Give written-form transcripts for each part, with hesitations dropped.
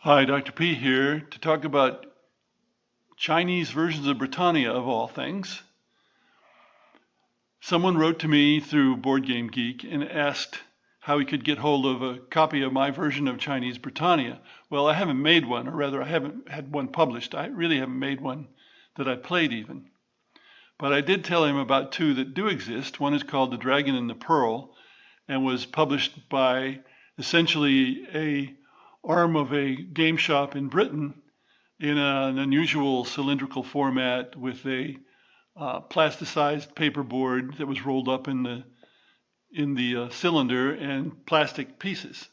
Hi, Dr. P here to talk about Chinese versions of Britannia of all things. Someone wrote to me through Board Game Geek and asked how he could get hold of a copy of my version of Chinese Britannia. Well, I haven't made one, or rather I haven't had one published. I really haven't made one that I played even. But I did tell him about two that do exist. One is called The Dragon and the Pearl and was published by essentially a arm of a game shop in Britain in an unusual cylindrical format with a plasticized paperboard that was rolled up in the cylinder and plastic pieces.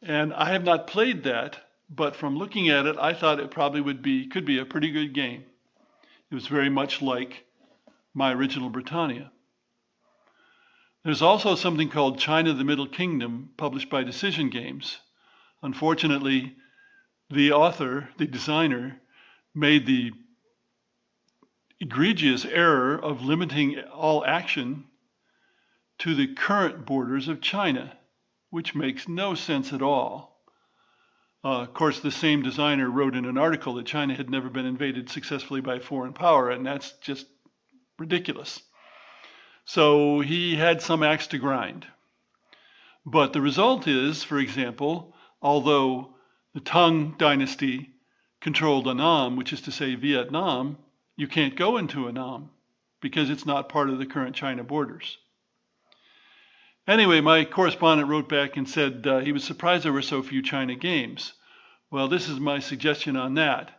And I have not played that, but from looking at it, I thought it probably could be a pretty good game. It was very much like my original Britannia. There's also something called China the Middle Kingdom, published by Decision Games. Unfortunately, the author, the designer, made the egregious error of limiting all action to the current borders of China, which makes no sense at all. Of course, the same designer wrote in an article that China had never been invaded successfully by a foreign power, and that's just ridiculous. So he had some axe to grind. But the result is, for example, although the Tang dynasty controlled Annam, which is to say Vietnam, you can't go into Annam because it's not part of the current China borders. Anyway, my correspondent wrote back and said he was surprised there were so few China games. Well, this is my suggestion on that.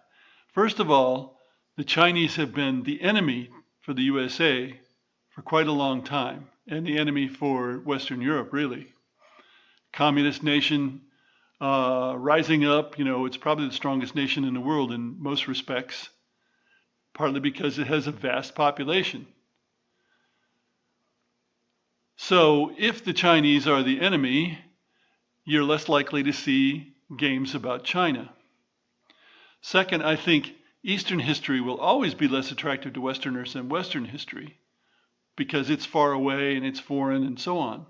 First of all, the Chinese have been the enemy for the USA for quite a long time, and the enemy for Western Europe, really. Communist nation, rising up, it's probably the strongest nation in the world in most respects, partly because it has a vast population. So if the Chinese are the enemy, you're less likely to see games about China. Second, I think Eastern history will always be less attractive to Westerners than Western history because it's far away and it's foreign and so on.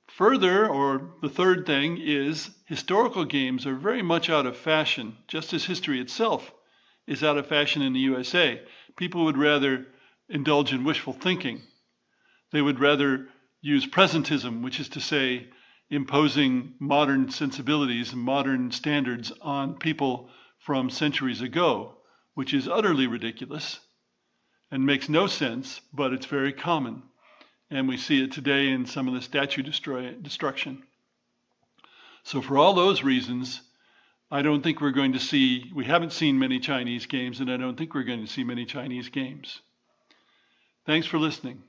Further, or the third thing is historical games are very much out of fashion, just as history itself is out of fashion in the USA. People would rather indulge in wishful thinking. They would rather use presentism, which is to say, imposing modern sensibilities and modern standards on people from centuries ago, which is utterly ridiculous and makes no sense, but it's very common. And we see it today in some of the statue destruction. So for all those reasons, I don't think we haven't seen many Chinese games, and I don't think we're going to see many Chinese games. Thanks for listening.